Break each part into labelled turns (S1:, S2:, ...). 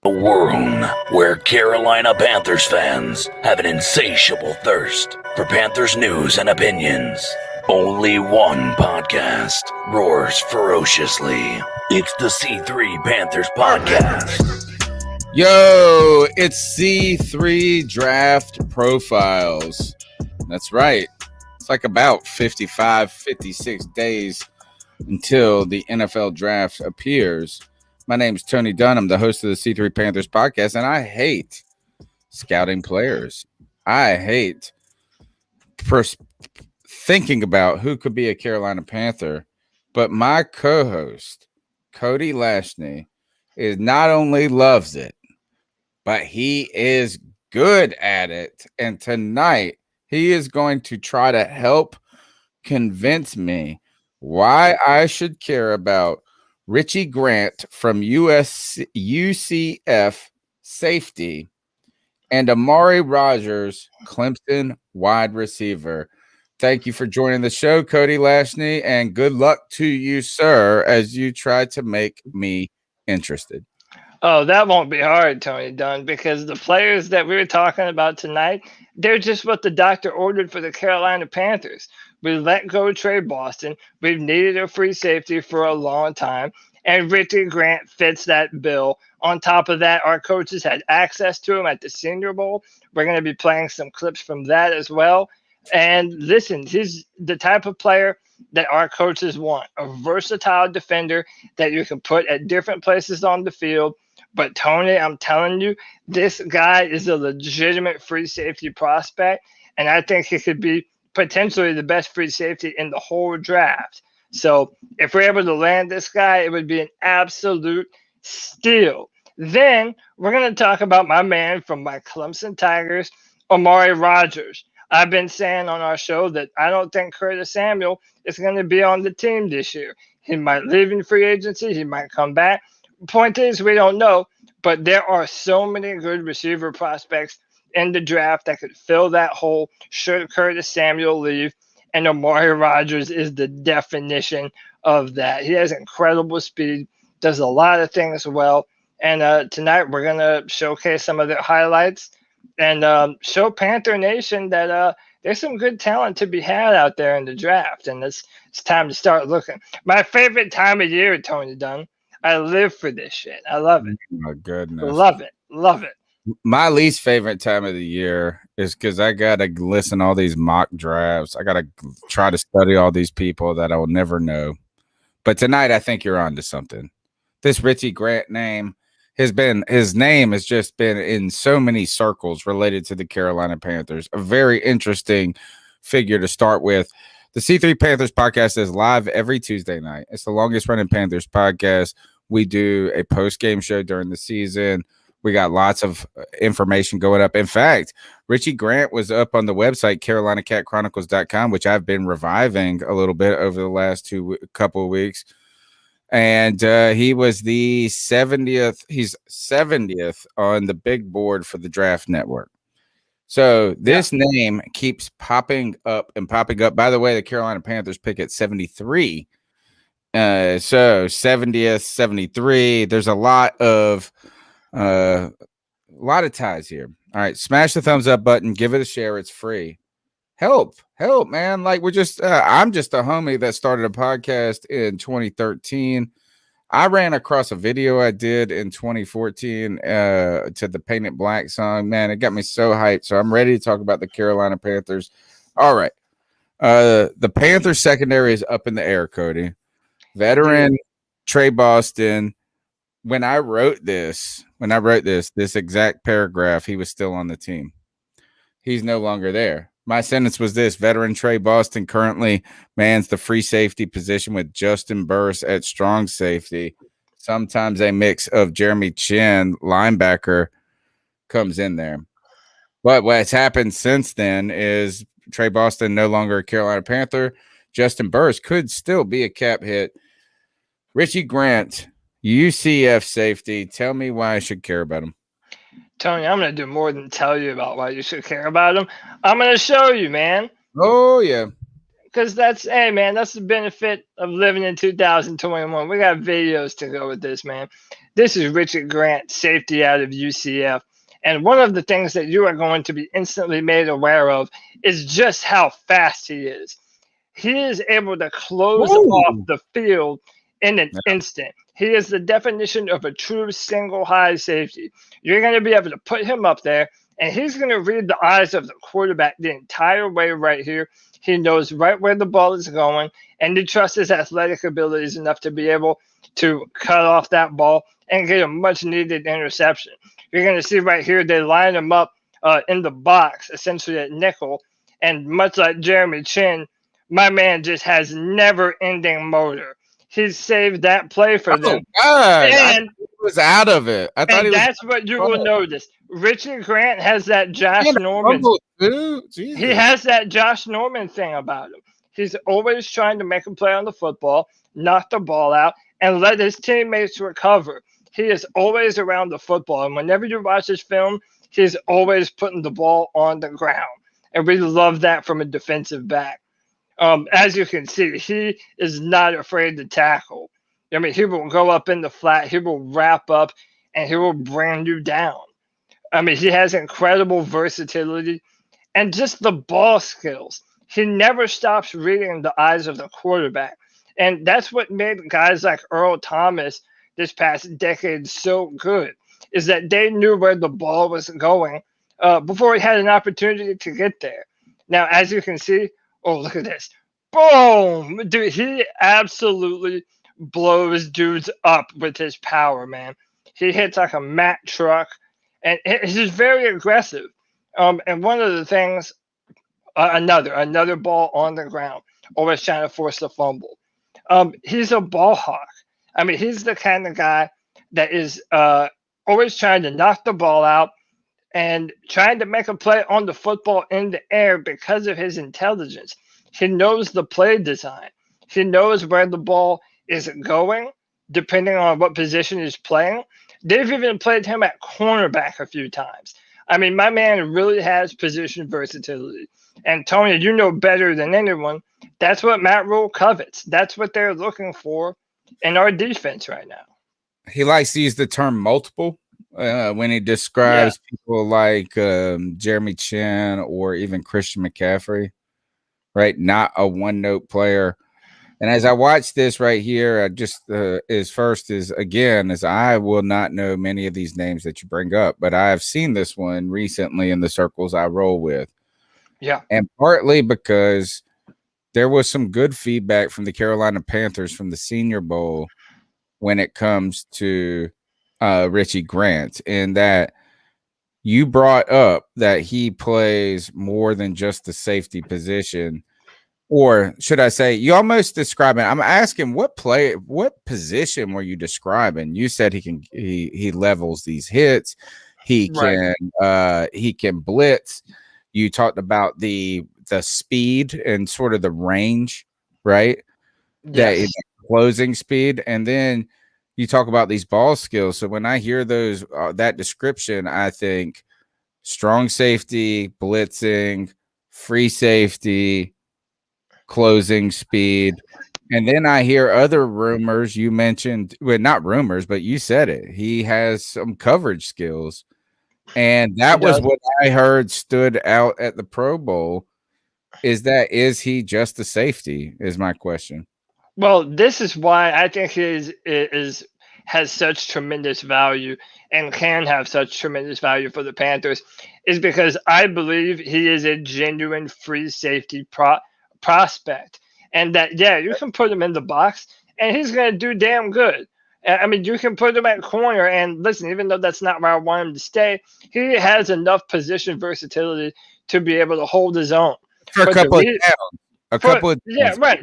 S1: A world where Carolina Panthers fans have an insatiable thirst for Panthers news and opinions. Only one podcast roars ferociously. It's the C3 Panthers Podcast.
S2: Yo, it's C3 Draft Profiles. That's right. It's like about 55, 56 days until the NFL draft appears. My name is Tony Dunn. I'm the host of the C3 Panthers podcast, and I hate scouting players. I hate thinking about who could be a Carolina Panther, but my co-host, Cody Lashney, is not only loves it, but he is good at it. And tonight, he is going to try to help convince me why I should care about Richie Grant from UCF safety and Amari Rodgers, Clemson wide receiver. Thank you for joining the show, Cody Lashney, and good luck to you, sir, as you try to make me interested.
S3: Oh, that won't be hard, Tony Dunn, because the players that we were talking about tonight, they're just what the doctor ordered for the Carolina Panthers. We let go of Trey Boston. We've needed a free safety for a long time, and Richie Grant fits that bill. On top of that, our coaches had access to him at the Senior Bowl. We're going to be playing some clips from that as well. And listen, he's the type of player that our coaches want, a versatile defender that you can put at different places on the field. But Tony, I'm telling you, this guy is a legitimate free safety prospect, and I think he could be potentially the best free safety in the whole draft. So if we're able to land this guy, it would be an absolute steal. Then we're going to talk about my man from my Clemson Tigers, Amari Rodgers. I've been saying on our show that I don't think Curtis Samuel is going to be on the team this year. He might leave in free agency. He might come back. Point is, we don't know, but there are so many good receiver prospects in the draft that could fill that hole should Curtis Samuel leave, and Amari Rodgers is the definition of that. He has incredible speed, does a lot of things well, and tonight we're going to showcase some of their highlights and show Panther Nation that there's some good talent to be had out there in the draft, and it's time to start looking. My favorite time of year, Tony Dunn. I live for this shit. I love it.
S2: Oh, my goodness.
S3: Love it. Love it.
S2: My least favorite time of the year is because I got to listen to all these mock drafts. I got to try to study all these people that I will never know. But tonight, I think you're on to something. This Richie Grant name his name has just been in so many circles related to the Carolina Panthers. A very interesting figure to start with. The C3 Panthers podcast is live every Tuesday night. It's the longest running Panthers podcast. We do a post-game show during the season. We got lots of information going up. In fact, Richie Grant was up on the website, CarolinaCatChronicles.com, which I've been reviving a little bit over the last couple of weeks. And he was the 70th. He's 70th on the big board for the Draft Network. So this name keeps popping up and popping up. By the way, the Carolina Panthers pick at 73. So 70th, 73. There's a lot of ties here. All right, smash the thumbs up button. Give it a share. It's free. Help, man. Like I'm just a homie that started a podcast in 2013. I ran across a video I did in 2014 to the Painted Black song. Man, it got me so hyped. So I'm ready to talk about the Carolina Panthers. All right. The Panthers secondary is up in the air, Cody. Veteran Trey Boston. When I wrote this exact paragraph, he was still on the team. He's no longer there. My sentence was this: veteran Trey Boston currently mans the free safety position with Justin Burris at strong safety. Sometimes a mix of Jeremy Chin, linebacker, comes in there. But what's happened since then is Trey Boston no longer a Carolina Panther. Justin Burris could still be a cap hit. Richie Grant, UCF safety. Tell me why I should care about him.
S3: Tony, I'm going to do more than tell you about why you should care about him. I'm going to show you, man.
S2: Oh, yeah.
S3: Because that's the benefit of living in 2021. We got videos to go with this, man. This is Richie Grant, safety out of UCF. And one of the things that you are going to be instantly made aware of is just how fast he is. He is able to close off
S2: Woo!
S3: the field in an instant. He is the definition of a true single high safety. You're going to be able to put him up there, and he's going to read the eyes of the quarterback the entire way right here. He knows right where the ball is going, and he trusts his athletic abilities enough to be able to cut off that ball and get a much needed interception. You're going to see right here, they line him up in the box, essentially at nickel. And much like Jeremy Chin, my man just has never-ending motor. He's saved that play for them.
S2: God.
S3: And
S2: he was out of it. I thought he was.
S3: That's what you will notice. Richie Grant has that Josh Norman. He has that Josh Norman thing about him. He's always trying to make a play on the football, knock the ball out, and let his teammates recover. He is always around the football. And whenever you watch his film, he's always putting the ball on the ground. And we love that from a defensive back. As you can see, he is not afraid to tackle. I mean, he will go up in the flat, he will wrap up, and he will bring you down. I mean, he has incredible versatility and just the ball skills. He never stops reading the eyes of the quarterback. And that's what made guys like Earl Thomas this past decade so good, is that they knew where the ball was going before he had an opportunity to get there. Now, as you can see, oh, look at this. Boom! Dude, he absolutely blows dudes up with his power, man. He hits like a Mack truck, and he's very aggressive. And one of the things, another ball on the ground, always trying to force the fumble. He's a ball hawk. I mean, he's the kind of guy that is always trying to knock the ball out and trying to make a play on the football in the air because of his intelligence. He knows the play design. He knows where the ball is going, depending on what position he's playing. They've even played him at cornerback a few times. I mean, my man really has position versatility. And Tony, you know better than anyone, that's what Matt Rule covets. That's what they're looking for in our defense right now.
S2: He likes to use the term multiple when he describes people like Jeremy Chin or even Christian McCaffrey, right? Not a one-note player. And as I watch this right here, I just I will not know many of these names that you bring up, but I have seen this one recently in the circles I roll with.
S3: Yeah.
S2: And partly because there was some good feedback from the Carolina Panthers from the Senior Bowl when it comes to Richie Grant, in that you brought up that he plays more than just the safety position. Or should I say, you almost describing, I'm asking what position were you describing? You said he levels these hits. He can blitz. You talked about the speed and sort of the range, right?
S3: Yes.
S2: That closing speed. And then you talk about these ball skills. So when I hear those, that description, I think strong safety, blitzing, free safety, closing speed. And then I hear other rumors. You mentioned, well, not rumors, but you said it. He has some coverage skills. And that was what I heard stood out at the Pro Bowl. Is he just a safety? Is my question.
S3: Well, this is why I think he has such tremendous value and can have such tremendous value for the Panthers, is because I believe he is a genuine free safety prospect. And that, you can put him in the box and he's going to do damn good. I mean, you can put him at corner, and listen, even though that's not where I want him to stay, he has enough position versatility to be able to hold his own.
S2: For a couple of downs.
S3: Right.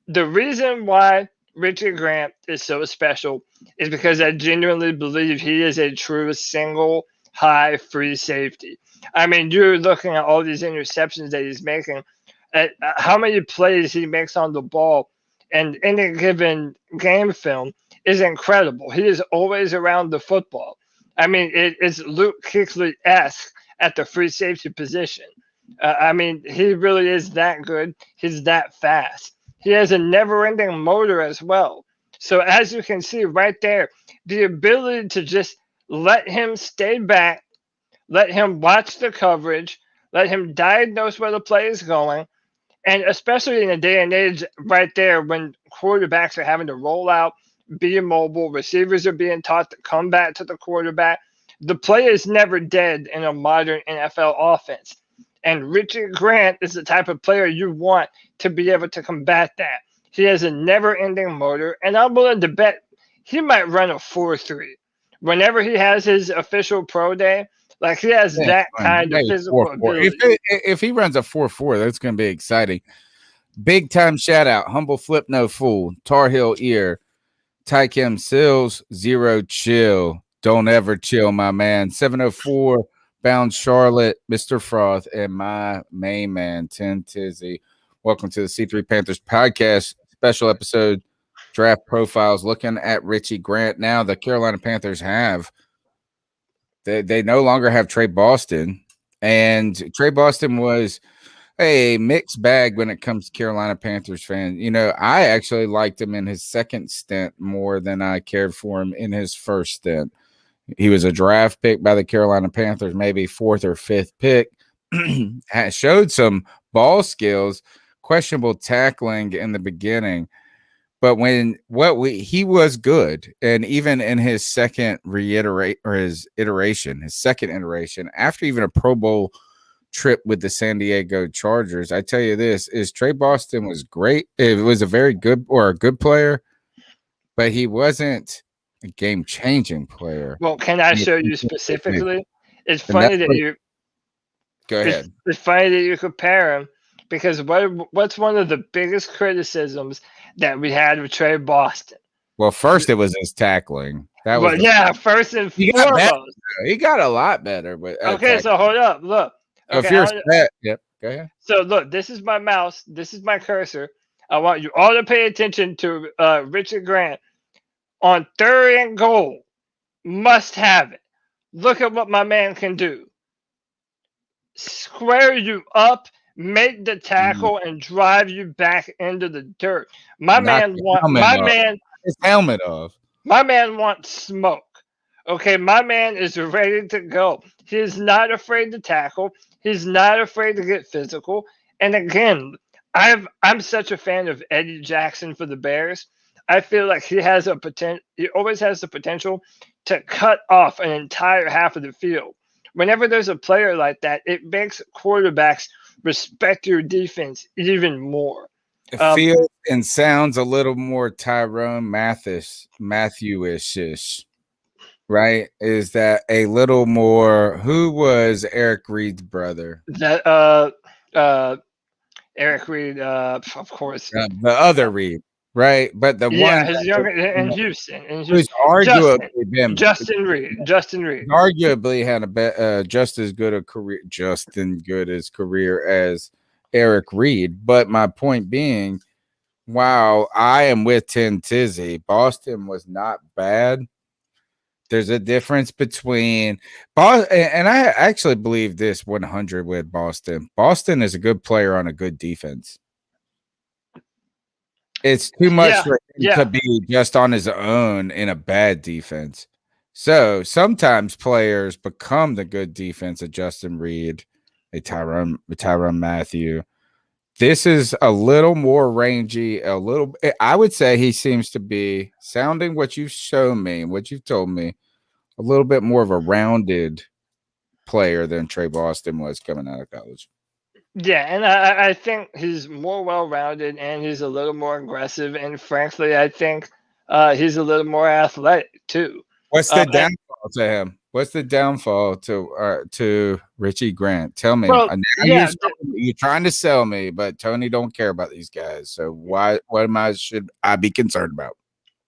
S3: The reason why Richie Grant is so special is because I genuinely believe he is a true single high free safety. I mean, you're looking at all these interceptions that he's making, at how many plays he makes on the ball, and any given game film is incredible. He is always around the football. I mean, it's Luke Kuechly-esque at the free safety position. I mean, he really is that good. He's that fast. He has a never-ending motor as well. So as you can see right there, the ability to just let him stay back, let him watch the coverage, let him diagnose where the play is going, and especially in a day and age right there when quarterbacks are having to roll out, be immobile, receivers are being taught to come back to the quarterback. The play is never dead in a modern NFL offense. And Richie Grant is the type of player you want to be able to combat that. He has a never ending motor, and I'm willing to bet he might run a 4.3. Whenever he has his official pro day, like he has
S2: Yeah,
S3: that
S2: fine.
S3: kind of
S2: Maybe
S3: physical
S2: 4-4.
S3: ability.
S2: If he runs a 4-4, that's going to be exciting. Big time shout out. Humble Flip No Fool. Tar Heel Ear. Tykem Sills. Zero Chill. Don't ever chill, my man. 704. Bound Charlotte. Mr. Froth. And my main man, 10 Tizzy. Welcome to the C3 Panthers podcast. Special episode. Draft profiles. Looking at Richie Grant. Now the Carolina Panthers have. They no longer have Trey Boston. And Trey Boston was a mixed bag when it comes to Carolina Panthers fans. You know, I actually liked him in his second stint more than I cared for him in his first stint. He was a draft pick by the Carolina Panthers, maybe fourth or fifth pick. Showed some ball skills, questionable tackling in the beginning. But he was good, and even in his second iteration, after even a Pro Bowl trip with the San Diego Chargers, I tell you this is Trey Boston was great. It was a good player, but he wasn't a game-changing player.
S3: Well, can I show you specifically? It's funny that you
S2: go ahead.
S3: It's funny that you compare him because what's one of the biggest criticisms that we had with Trey Boston?
S2: Well, first it was his tackling.
S3: First and foremost.
S2: He got a lot better. But
S3: okay, so hold up, look. Okay,
S2: if you're yep, go ahead.
S3: So look, this is my mouse. This is my cursor. I want you all to pay attention to Richard Grant on 3rd and goal. Must have it. Look at what my man can do. Square you up, make the tackle, and drive you back into the dirt.
S2: His helmet off.
S3: My man wants smoke. Okay, my man is ready to go. He is not afraid to tackle. He's not afraid to get physical. And again, I'm such a fan of Eddie Jackson for the Bears. I feel like he always has the potential to cut off an entire half of the field. Whenever there's a player like that, it makes quarterbacks respect your defense even more.
S2: It feels and sounds a little more Tyrone Matthew-ish, right? Is that a little more? Who was Eric Reed's brother?
S3: That Eric Reed, of course.
S2: The other Reed. Right, but the one
S3: his younger in Houston,
S2: who's arguably
S3: Justin Reed,
S2: arguably had a just as good his career as Eric Reed. But my point being, while I am with 10 Tizzy, Boston was not bad. There's a difference between Boston, and I actually believe this 100 with Boston. Boston is a good player on a good defense. It's too much for him to be just on his own in a bad defense. So sometimes players become the good defense of Justin Reed, Tyrann Mathieu. This is a little more rangy, I would say he seems to be sounding what you've shown me, what you've told me, a little bit more of a rounded player than Trey Boston was coming out of college.
S3: Yeah, and I think he's more well-rounded and he's a little more aggressive. And frankly, I think he's a little more athletic too.
S2: What's the downfall to him? What's the downfall to Richie Grant? Tell me.
S3: Well,
S2: you're trying to sell me, but Tony don't care about these guys. So what should I be concerned about?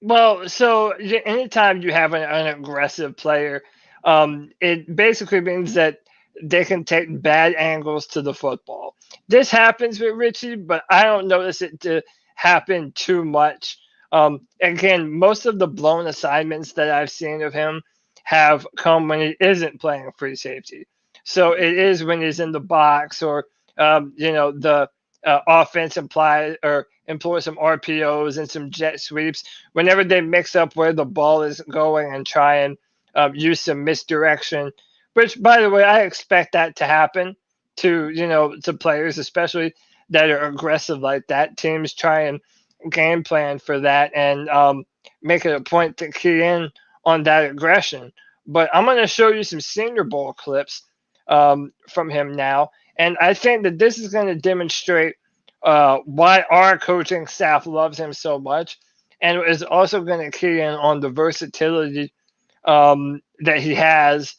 S3: Well, so anytime you have an aggressive player, it basically means that they can take bad angles to the football. This happens with Richie, but I don't notice it to happen too much. Again, most of the blown assignments that I've seen of him have come when he isn't playing free safety. So it is when he's in the box or, the offense implies or employ some RPOs and some jet sweeps whenever they mix up where the ball is going and try and use some misdirection. Which, by the way, I expect that to happen to players, especially that are aggressive like that. Teams try and game plan for that and make it a point to key in on that aggression. But I'm going to show you some Senior Bowl clips from him now, and I think that this is going to demonstrate why our coaching staff loves him so much, and is also going to key in on the versatility that he has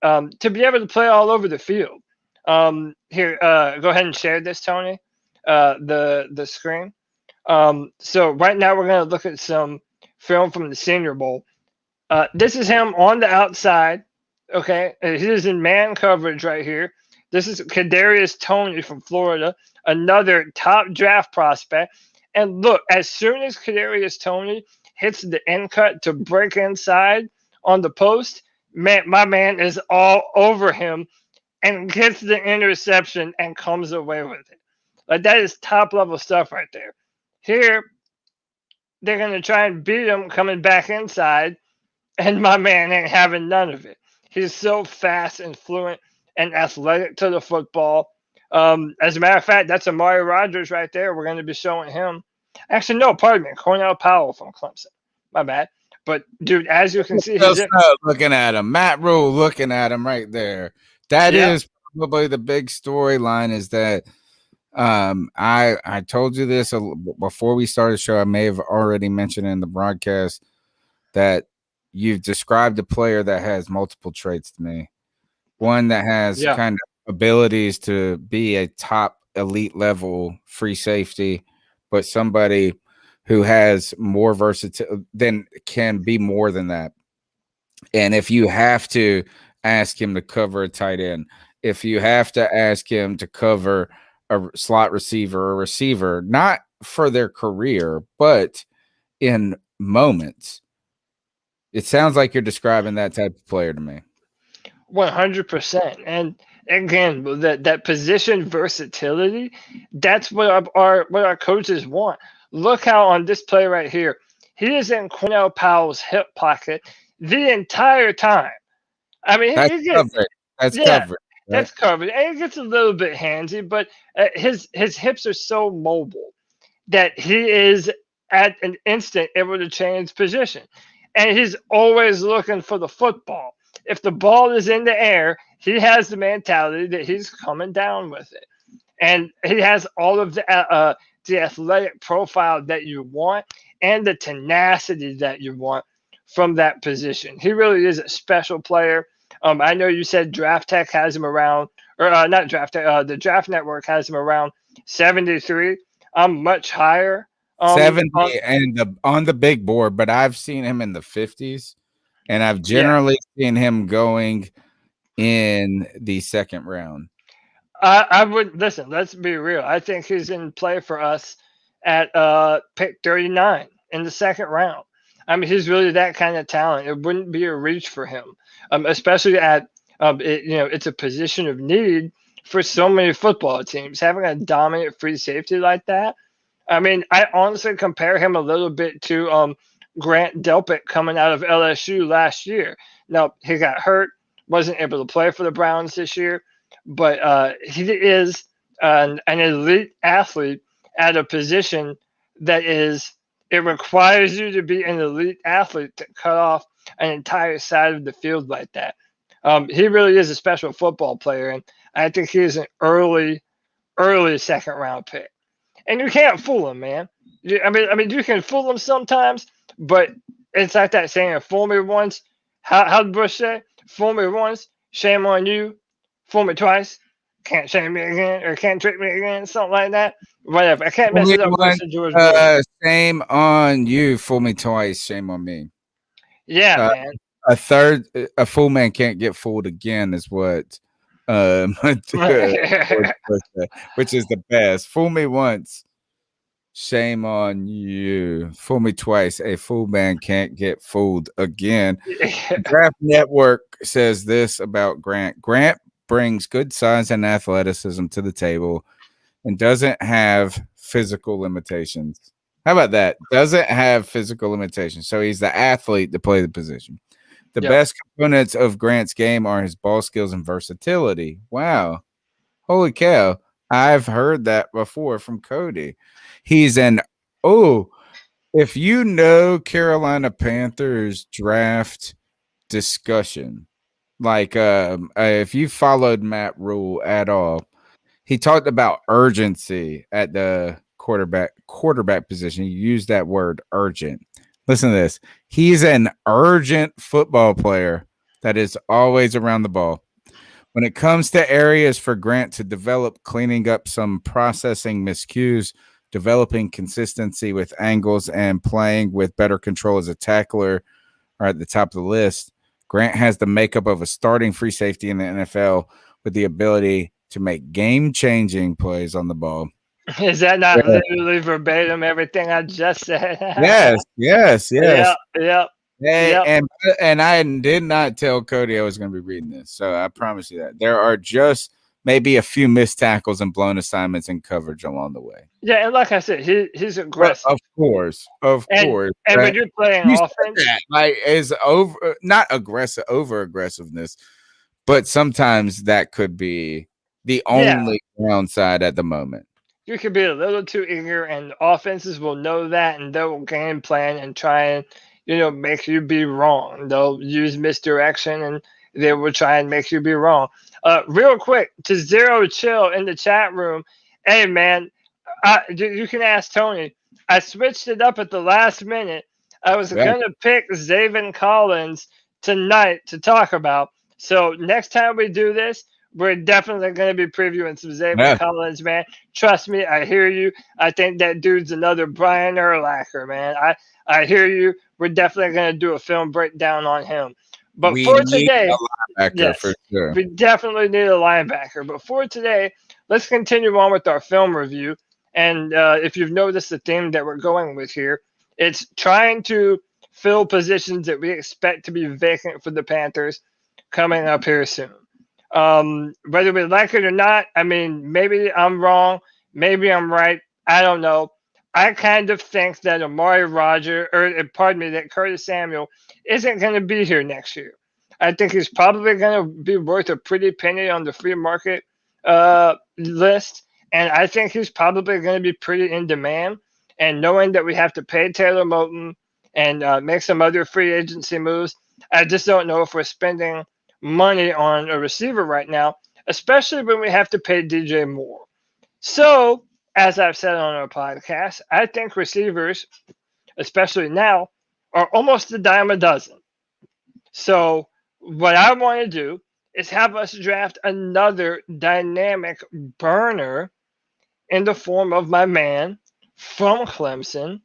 S3: to be able to play all over the field. Here, go ahead and share this, Tony, the screen. So right now we're going to look at some film from the Senior Bowl. This is him on the outside. Okay, he is in man coverage right here. This is Kadarius Toney from Florida, another top draft prospect. And look, as soon as Kadarius Toney hits the end cut to break inside on the post, man, my man is all over him and gets the interception and comes away with it. Like, that is top level stuff right there. Here, they're going to try and beat him coming back inside, and my man ain't having none of it. He's so fast and fluent and athletic to the football. As a matter of fact, that's Amari Rodgers right there. We're going to be showing him. Actually, no, pardon me. Cornell Powell from Clemson. My bad. But, dude, as you can see, he's
S2: looking at him. Matt Rule looking at him right there. That is probably the big storyline, is that I told you this before we started the show. I may have already mentioned in the broadcast that you've described a player that has multiple traits to me. One that has kind of abilities to be a top elite level free safety, but somebody who has more versatility, then can be more than that. And if you have to ask him to cover a tight end, if you have to ask him to cover a slot receiver or receiver, not for their career, but in moments, it sounds like you're describing that type of player to me.
S3: 100%. And again, that position versatility, that's what our coaches want. Look how on this play right here, he is in Cornell Powell's hip pocket the entire time. I mean,
S2: that's covered. That's covered. Right?
S3: That's covered. And it gets a little bit handsy, but his hips are so mobile that he is at an instant able to change position. And he's always looking for the football. If the ball is in the air, he has the mentality that he's coming down with it. And he has all of the athletic profile that you want and the tenacity that you want from that position. He really is a special player. I know you said Draft Tech has him around, or not Draft Tech, the Draft Network has him around 73. I'm much higher.
S2: 70 and on the big board, but I've seen him in the 50s, and I've generally seen him going in the second round.
S3: I would listen. Let's be real. I think he's in play for us at pick 39 in the second round. I mean, he's really that kind of talent. It wouldn't be a reach for him, especially at it's a position of need for so many football teams. Having a dominant free safety like that. I mean, I honestly compare him a little bit to Grant Delpit coming out of LSU last year. Now, he got hurt, wasn't able to play for the Browns this year, but he is an elite athlete at a position that it requires you to be an elite athlete to cut off an entire side of the field like that. He really is a special football player, and I think he is an early second round pick. And you can't fool him, man. I mean, you can fool him sometimes, but it's like that saying, fool me once. How did Bush say? Fool me once, shame on you. Fool me twice, can't shame me again, or can't trick me again, something like that. Whatever. I can't mess it up.
S2: George shame on you. Fool me twice, shame on me.
S3: Yeah, man.
S2: A fool man can't get fooled again is what which is the best. Fool me once, shame on you. Fool me twice, a fool man can't get fooled again. Draft Network says this about Grant. Grant brings good size and athleticism to the table and doesn't have physical limitations. How about that? Doesn't have physical limitations. So he's the athlete to play the position. The best components of Grant's game are his ball skills and versatility. Wow. Holy cow. I've heard that before from Cody. He's if you know Carolina Panthers draft discussion, like if you followed Matt Rule at all, he talked about urgency at the quarterback position. He used that word urgent. Listen to this. He's an urgent football player that is always around the ball. When it comes to areas for Grant to develop, cleaning up some processing miscues, developing consistency with angles, and playing with better control as a tackler are at the top of the list. Grant has the makeup of a starting free safety in the NFL with the ability to make game-changing plays on the ball.
S3: Is that not literally verbatim everything I just said?
S2: Yes.
S3: Yep.
S2: And I did not tell Cody I was going to be reading this, so I promise you that. There are just maybe a few missed tackles and blown assignments and coverage along the way.
S3: Yeah, and like I said, he's aggressive.
S2: Of course.
S3: And when you're playing offense,
S2: like is not over aggressiveness, but sometimes that could be the only downside at the moment.
S3: You could be a little too eager, and offenses will know that, and they'll game plan and try and make you be wrong. They'll use misdirection, and they will try and make you be wrong. Real quick, to Zero Chill in the chat room. Hey man, you can ask Tony. I switched it up at the last minute. I was gonna pick Zaven Collins tonight to talk about. So next time we do this, we're definitely going to be previewing some Zaven Collins, man. Trust me, I hear you. I think that dude's another Brian Urlacher, man. I hear you. We're definitely going to do a film breakdown on him. But for today,
S2: for sure.
S3: We definitely need a linebacker. But for today, let's continue on with our film review. And if you've noticed the theme that we're going with here, it's trying to fill positions that we expect to be vacant for the Panthers coming up here soon. Whether we like it or not, I mean, maybe I'm wrong, maybe I'm right, I don't know. I kind of think that Amari Rodgers, that Curtis Samuel isn't going to be here next year. I think he's probably going to be worth a pretty penny on the free market list, and I think he's probably going to be pretty in demand. And knowing that we have to pay Taylor Moton and make some other free agency moves, I just don't know if we're spending money on a receiver right now, especially when we have to pay DJ Moore. So, as I've said on our podcast, I think receivers, especially now, are almost a dime a dozen. So, what I want to do is have us draft another dynamic burner in the form of my man from Clemson,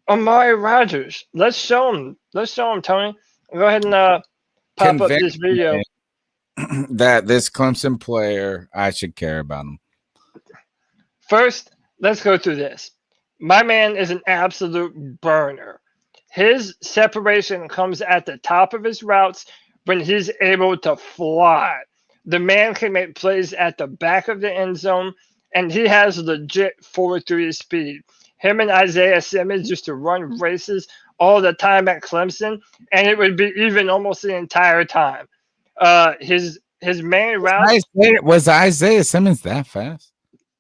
S3: Amari Rodgers. Let's show him, Tony. Go ahead and pop up this video.
S2: That this Clemson player, I should care about him.
S3: First, let's go through this. My man is an absolute burner. His separation comes at the top of his routes when he's able to fly. The man can make plays at the back of the end zone, and he has legit 4.3 speed. Him and Isaiah Simmons used to run races all the time at Clemson, and it would be even almost the entire time. His main route
S2: was Isaiah Simmons that fast?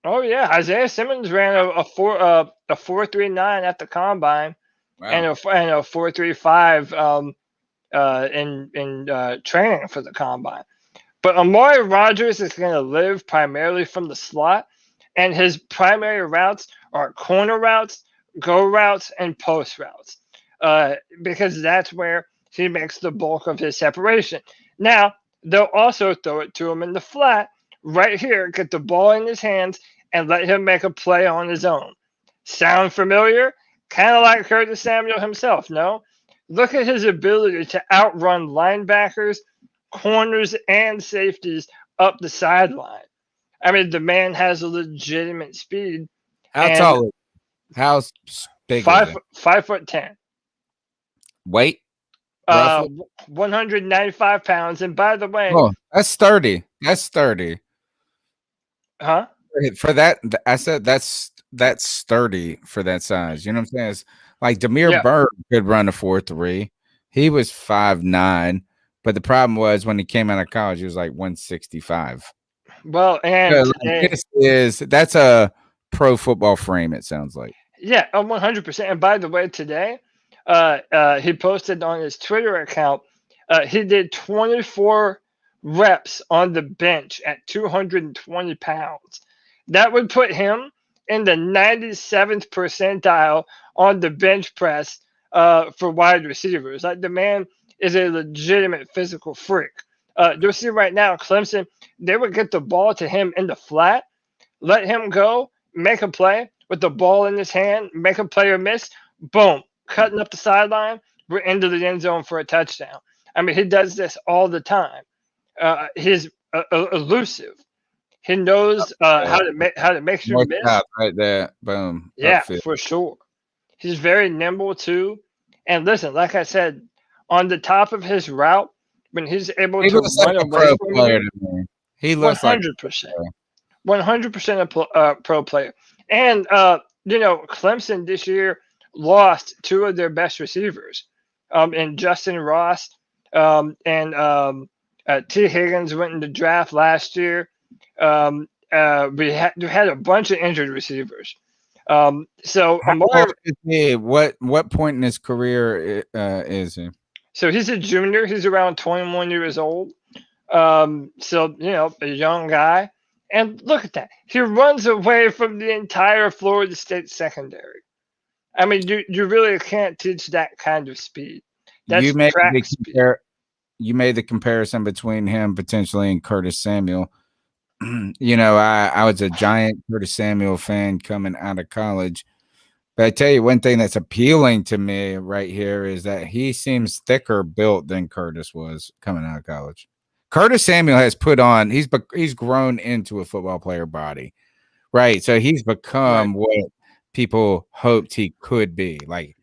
S3: Oh yeah, Isaiah Simmons ran a 4.39 at the combine, and a 4.35 in training for the combine. But Amari Rodgers is going to live primarily from the slot, and his primary routes are corner routes, go routes, and post routes, because that's where he makes the bulk of his separation. Now, they'll also throw it to him in the flat, right here, get the ball in his hands, and let him make a play on his own. Sound familiar? Kind of like Curtis Samuel himself, no? Look at his ability to outrun linebackers, corners, and safeties up the sideline. I mean, the man has a legitimate speed.
S2: How tall? How big?
S3: 5'10".
S2: Weight?
S3: 195 pounds. And by the way,
S2: that's sturdy. That's sturdy.
S3: Huh?
S2: for that, I said that's sturdy for that size. You know what I'm saying? It's like Demir
S3: Yeah.
S2: Bird could run a 4.3. He was 5'9", but the problem was when he came out of college, he was like 165.
S3: Well, and
S2: So, like,
S3: today,
S2: that's a pro football frame. It sounds like.
S3: yeah, 100%. And by the way, today, he posted on his Twitter account, he did 24 reps on the bench at 220 pounds. That would put him in the 97th percentile on the bench press for wide receivers. Like the man is a legitimate physical freak. You'll see right now, Clemson, they would get the ball to him in the flat, let him go, make a play with the ball in his hand, make a player miss, boom, cutting up the sideline, we're into the end zone for a touchdown. I mean, he does this all the time. He's elusive. He knows how to make sure
S2: North
S3: miss.
S2: south right there. Boom.
S3: Yeah,
S2: Upfield.
S3: for sure. He's very nimble too. And listen, like I said, on the top of his route, when he's able
S2: He
S3: to
S2: looks like
S3: run
S2: a
S3: away
S2: pro
S3: from
S2: player
S3: you,
S2: to me. He
S3: one
S2: looks like
S3: hundred percent. 100% a pro player. And, Clemson this year lost two of their best receivers in Justin Ross and T. Higgins went in the draft last year. We had a bunch of injured receivers. So
S2: how
S3: Amari,
S2: old is he? What point in his career is he?
S3: so he's a junior. He's around 21 years old. So, a young guy. And look at that. He runs away from the entire Florida State secondary. I mean, you really can't teach that kind of speed.
S2: You
S3: That's
S2: made
S3: track
S2: the
S3: speed.
S2: you made the comparison between him potentially and Curtis Samuel. I was a giant Curtis Samuel fan coming out of college. But I tell you one thing that's appealing to me right here is that he seems thicker built than Curtis was coming out of college. Curtis Samuel has put on he's grown into a football player body. Right. So he's become what people hoped he could be. Like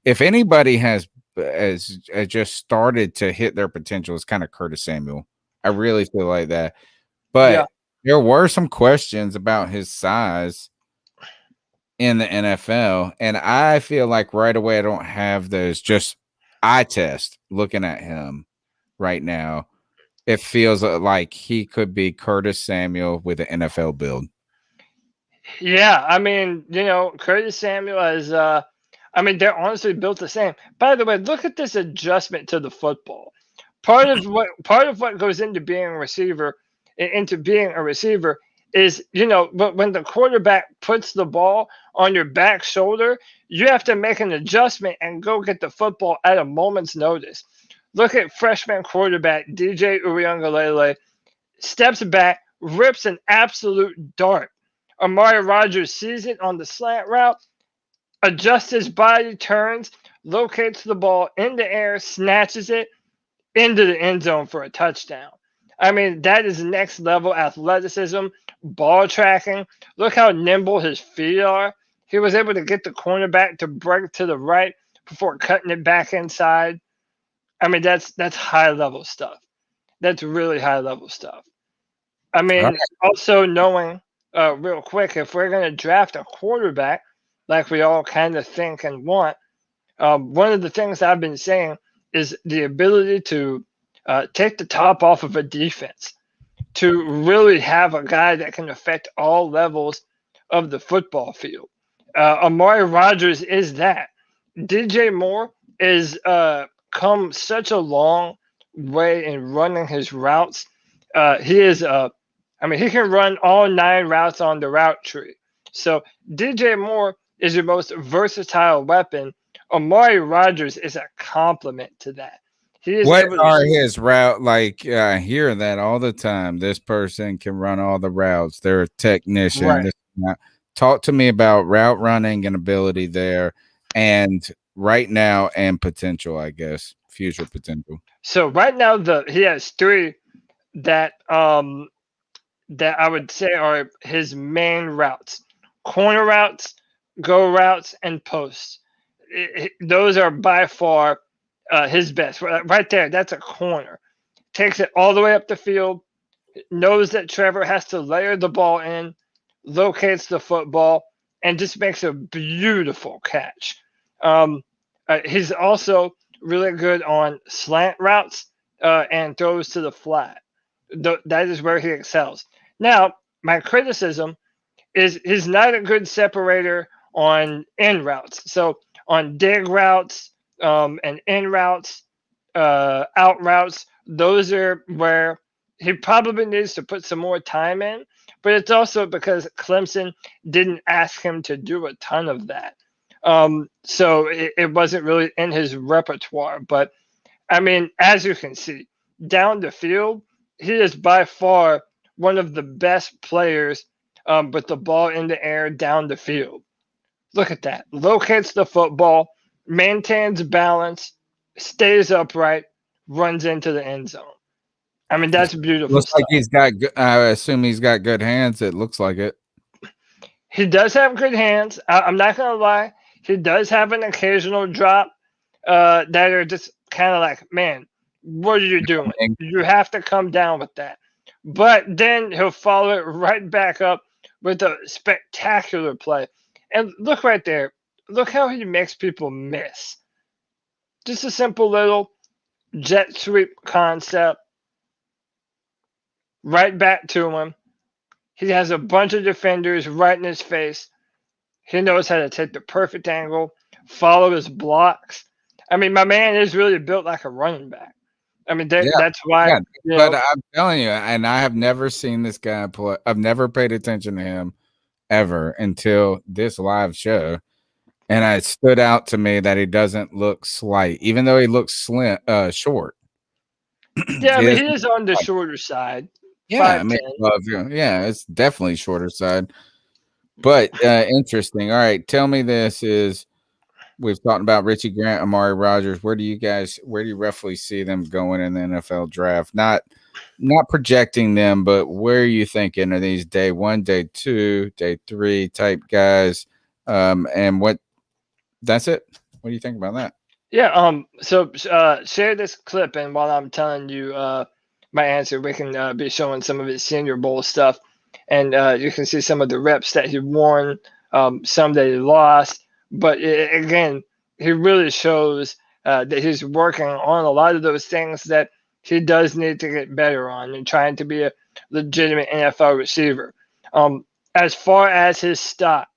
S2: if anybody has just started to hit their potential, it's kind of Curtis Samuel. I really feel like that.
S3: Yeah.
S2: But there were some questions about his size in the NFL. And I feel like right away I don't have those just eye test looking at him right now. It feels like he could be Curtis Samuel with an NFL build.
S3: Yeah. I mean, Curtis Samuel is, they're honestly built the same. By the way, look at this adjustment to the football. Part of what goes into being a receiver is, but when the quarterback puts the ball on your back shoulder, you have to make an adjustment and go get the football at a moment's notice. Look at freshman quarterback DJ Uiagalelei, steps back, rips an absolute dart. Amari Rodgers sees it on the slant route, adjusts his body, turns, locates the ball in the air, snatches it into the end zone for a touchdown. I mean, that is next level athleticism, ball tracking. Look how nimble his feet are. He was able to get the cornerback to break to the right before cutting it back inside. I mean, that's high level stuff. That's really high level stuff. I mean, also knowing real quick, if we're going to draft a quarterback like we all kind of think and want, one of the things I've been saying is the ability to take the top off of a defense, to really have a guy that can affect all levels of the football field. Amari Rodgers is that. DJ Moore is come such a long way in running his routes. He is he can run all 9 routes on the route tree. So DJ Moore is your most versatile weapon. Amari Rodgers is a complement to that. He is
S2: What
S3: able
S2: are
S3: to,
S2: his route? Like I hear that all the time. This person can run all the routes. They're a technician.
S3: right.
S2: Talk to me about route running and ability there, and right now and potential. I guess future potential.
S3: So right now he has 3 that that I would say are his main routes: corner routes, go routes, and posts. Those are by far his best. Right there, that's a corner. Takes it all the way up the field. Knows that Trevor has to layer the ball in. locates the football, and just makes a beautiful catch. He's also really good on slant routes and throws to the flat. That is where he excels. Now, my criticism is he's not a good separator on in routes. So on dig routes and in routes, out routes, those are where he probably needs to put some more time in. But it's also because Clemson didn't ask him to do a ton of that. So it wasn't really in his repertoire. But I mean, as you can see, down the field, he is by far one of the best players with the ball in the air down the field. Look at that. Locates the football, maintains balance, stays upright, runs into the end zone. I mean, that's beautiful
S2: Looks
S3: stuff.
S2: like he's got. I assume he's got good hands. It looks like it.
S3: He does have good hands. I'm not going to lie. He does have an occasional drop that are just kind of like, man, what are you doing? You have to come down with that. But then he'll follow it right back up with a spectacular play. And look right there. Look how he makes people miss. Just a simple little jet sweep concept. Right back to him. He has a bunch of defenders right in his face. He knows how to take the perfect angle, follow his blocks. I mean, my man is really built like a running back. I mean, that's why.
S2: Yeah,
S3: you
S2: but
S3: know,
S2: I'm telling you, and I have never seen this guy play. I've never paid attention to him ever until this live show, and it stood out to me that he doesn't look slight, even though he looks short.
S3: yeah, I mean, he is on the shorter side.
S2: Yeah, I mean,
S3: 5'10".
S2: yeah, it's definitely shorter side, but interesting. All right, tell me this is. We've talked about Richie Grant, Amari Rodgers. Where do you roughly see them going in the NFL draft? Not projecting them, but where are you thinking? Are these day 1, day 2, day 3 type guys? And that's it. What do you think about that?
S3: Yeah. So share this clip, and while I'm telling you my answer, we can be showing some of his Senior Bowl stuff, and you can see some of the reps that he won, some that he lost. But again, he really shows that he's working on a lot of those things that he does need to get better on, and trying to be a legitimate NFL receiver. As far as his stock,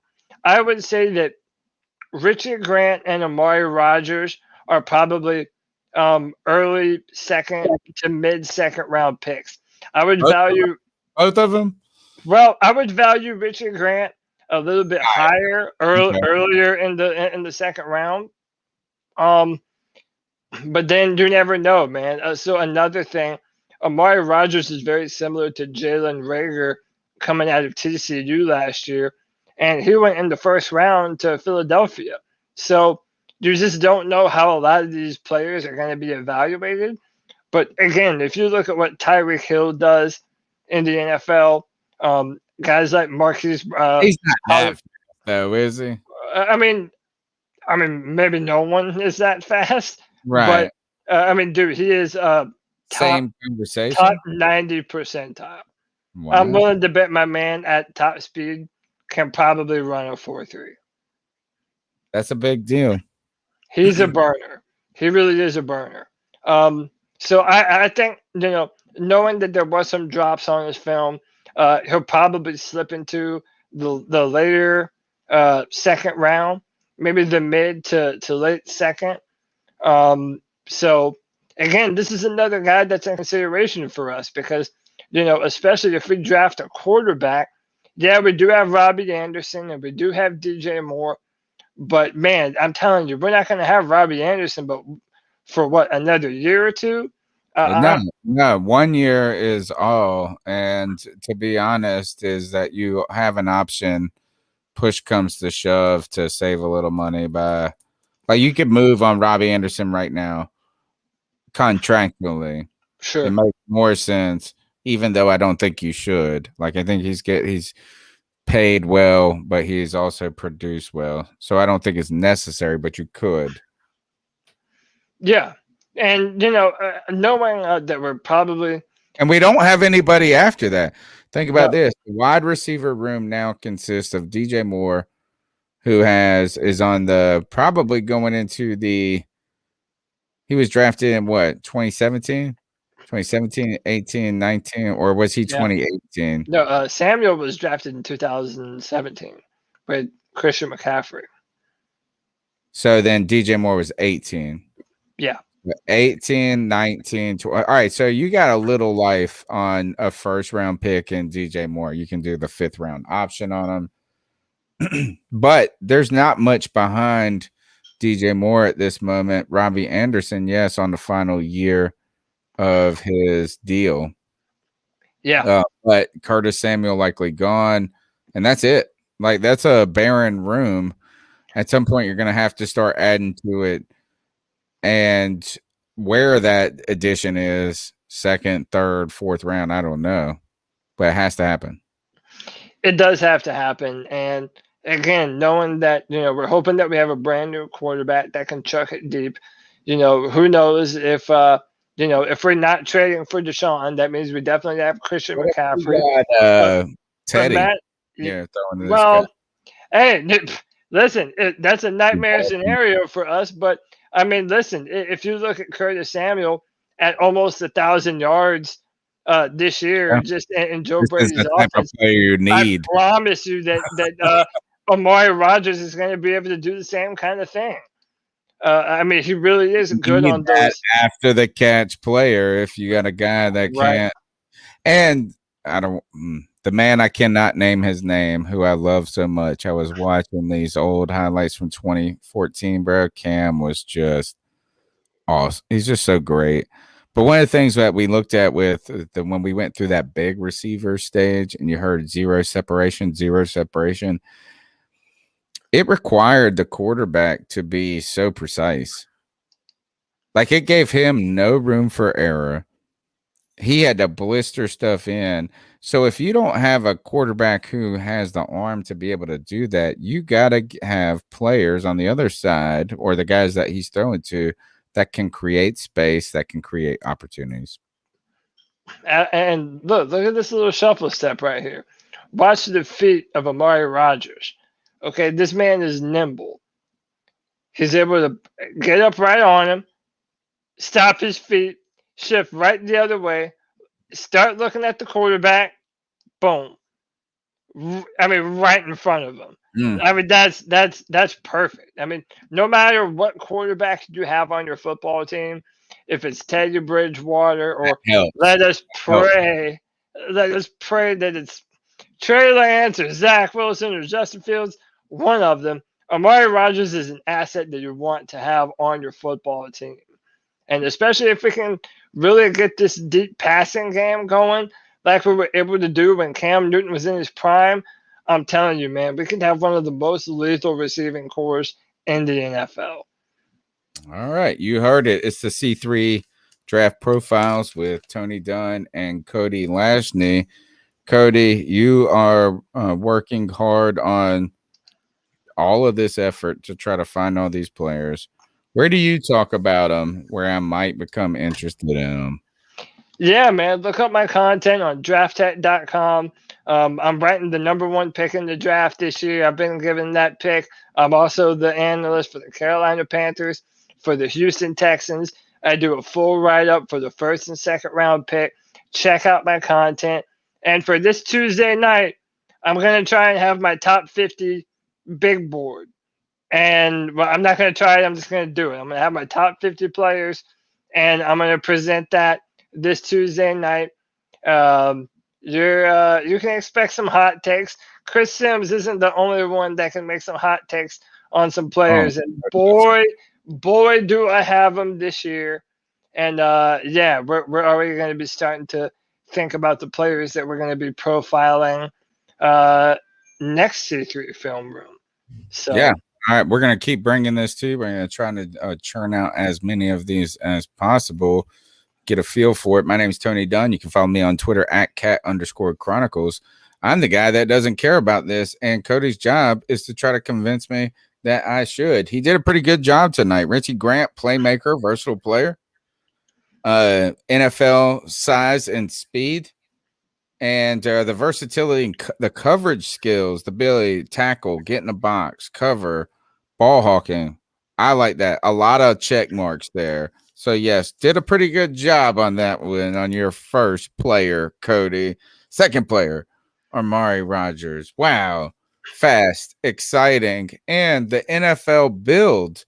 S3: I would say that Richie Grant and Amari Rodgers are probably early second to mid second round picks. I would value
S2: both of them.
S3: Well, I would value Richie Grant a little bit higher earlier in the second round. But then you never know, man. So another thing, Amari Rodgers is very similar to Jalen Reagor coming out of TCU last year, and he went in the first round to Philadelphia. So you just don't know how a lot of these players are going to be evaluated. But again, if you look at what Tyreek Hill does in the NFL, guys like Marquise,
S2: He's not that fast, though, is he?
S3: I mean, maybe no one is that fast,
S2: Right?
S3: But I mean, dude, he is
S2: Same conversation.
S3: top 90 percentile.
S2: Wow.
S3: I'm willing to bet my man at top speed can probably run a 4.3.
S2: That's a big deal.
S3: He's a burner. He really is a burner. So I think, knowing that there was some drops on his film, he'll probably slip into the later second round, maybe the mid to late second. So again, this is another guy that's in consideration for us because, especially if we draft a quarterback, yeah, we do have Robbie Anderson and we do have DJ Moore. But man, I'm telling you, we're not going to have Robbie Anderson, but for what, another year or two?
S2: No, 1 year is all. And to be honest, is that you have an option. Push comes to shove to save a little money by, like, you could move on Robbie Anderson right now, contractually.
S3: Sure,
S2: it makes more sense. Even though I don't think you should. Like, I think he's paid well, but he's also produced well. So I don't think it's necessary, but you could.
S3: Yeah. And, knowing that we're probably
S2: And we don't have anybody after that. Think about
S3: No.
S2: this. The wide receiver room now consists of DJ Moore, who is on the probably going into he was drafted in what, 2017? 2017, 18, 19, or was he
S3: Yeah.
S2: 2018?
S3: No, Samuel was drafted in 2017 with Christian McCaffrey.
S2: So then DJ Moore was 18.
S3: Yeah.
S2: 18, 19, 20. All right. So you got a little life on a first round pick in DJ Moore. You can do the 5th round option on him. But there's not much behind DJ Moore at this moment. Robbie Anderson, yes, on the final year of his deal.
S3: Yeah.
S2: But Curtis Samuel likely gone, and that's it. Like, that's a barren room. At some point, you're going to have to start adding to it. And where that addition is, 2nd, 3rd, 4th round, I don't know. But it has to happen.
S3: It does have to happen. And again, knowing that, we're hoping that we have a brand new quarterback that can chuck it deep. Who knows if if we're not trading for Deshaun, that means we definitely have Christian McCaffrey.
S2: Got, Teddy.
S3: Matt,
S2: throwing
S3: well, hey, listen, that's a nightmare scenario for us. But I mean, listen, if you look at Curtis Samuel at almost 1,000 yards this year, just in Joe Brady's offense,
S2: you need.
S3: I promise you that Amari Rodgers is going to be able to do the same kind of thing. I mean, he really is good on those
S2: after the catch player. If you got a guy that can't, and I don't, the man I cannot name his name, who I love so much. I was watching these old highlights from 2014, bro. Cam was just awesome. He's just so great. But one of the things that we looked at when we went through that big receiver stage, and you heard zero separation, it required the quarterback to be so precise. Like, it gave him no room for error. He had to blister stuff in. So if you don't have a quarterback who has the arm to be able to do that, you got to have players on the other side, or the guys that he's throwing to, that can create space, that can create opportunities.
S3: And look at this little shuffle step right here. Watch the feet of Amari Rodgers. Okay, this man is nimble. He's able to get up right on him, stop his feet, shift right the other way, start looking at the quarterback, boom. I mean, right in front of him. I mean, that's perfect. I mean, no matter what quarterback you have on your football team, if it's Teddy Bridgewater or let us pray that it's Trey Lance or Zach Wilson or Justin Fields, one of them. Amari Rodgers is an asset that you want to have on your football team. And especially if we can really get this deep passing game going, like we were able to do when Cam Newton was in his prime, I'm telling you, man, we can have one of the most lethal receiving corps in the NFL.
S2: All right. You heard it. It's the C3 Draft Profiles with Tony Dunn and Cody Lashney. Cody, you are working hard on all of this effort to try to find all these players. Where do you talk about them where I might become interested in them?
S3: Yeah, man. Look up my content on drafttech.com. I'm writing the #1 pick in the draft this year. I've been given that pick. I'm also the analyst for the Carolina Panthers, for the Houston Texans. I do a full write-up for the 1st and 2nd round pick. Check out my content. And for this Tuesday night, I'm going to try and have my top 50 big board. And I'm not going to try it. I'm just going to do it. I'm going to have my top 50 players, and I'm going to present that this Tuesday night. You can expect some hot takes. Chris Sims isn't the only one that can make some hot takes on some players. And boy, do I have them this year. And we're already going to be starting to think about the players that we're going to be profiling next C3 Film Room. So
S2: yeah. All right, we're going to keep bringing this to you. We're going to try to churn out as many of these as possible, get a feel for it. My name is Tony Dunn. You can follow me on Twitter at @cat_chronicles. I'm the guy that doesn't care about this, and Cody's job is to try to convince me that I should. He did a pretty good job tonight. Richie Grant, playmaker, versatile player. NFL size and speed, and the versatility and the coverage skills, the ability to tackle, get in the box, cover, ball hawking. I like that. A lot of check marks there. So, yes, did a pretty good job on that one on your first player, Cody. Second player, Amari Rodgers. Wow. Fast, exciting. And the NFL build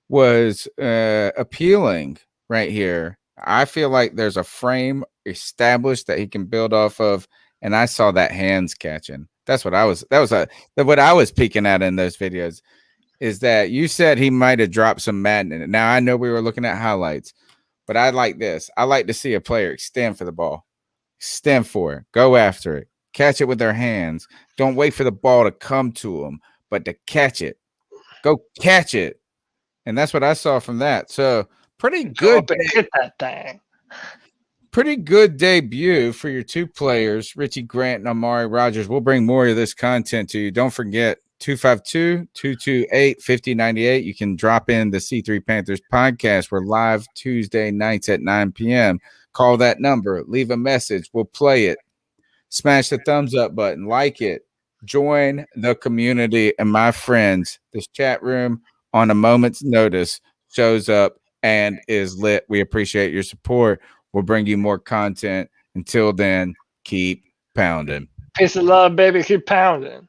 S2: was appealing right here. I feel like there's a frame established that he can build off of, and I saw that hands catching. That's what I was. That was what I was peeking at in those videos. Is that you said he might have dropped some Madden in it. Now I know we were looking at highlights, but I like this. I like to see a player extend for the ball, extend for it, go after it, catch it with their hands. Don't wait for the ball to come to them, but to catch it. Go catch it. And that's what I saw from that. So pretty good.
S3: Hit that thing.
S2: Pretty good debut for your two players, Richie Grant and Amari Rodgers. We'll bring more of this content to you. Don't forget 252-228-5098. You can drop in the C3 Panthers podcast. We're live Tuesday nights at 9 p.m. Call that number. Leave a message. We'll play it. Smash the thumbs up button. Like it. Join the community and my friends. This chat room on a moment's notice shows up and is lit. We appreciate your support. We'll bring you more content. Until then, keep pounding.
S3: Peace of love, baby. Keep pounding.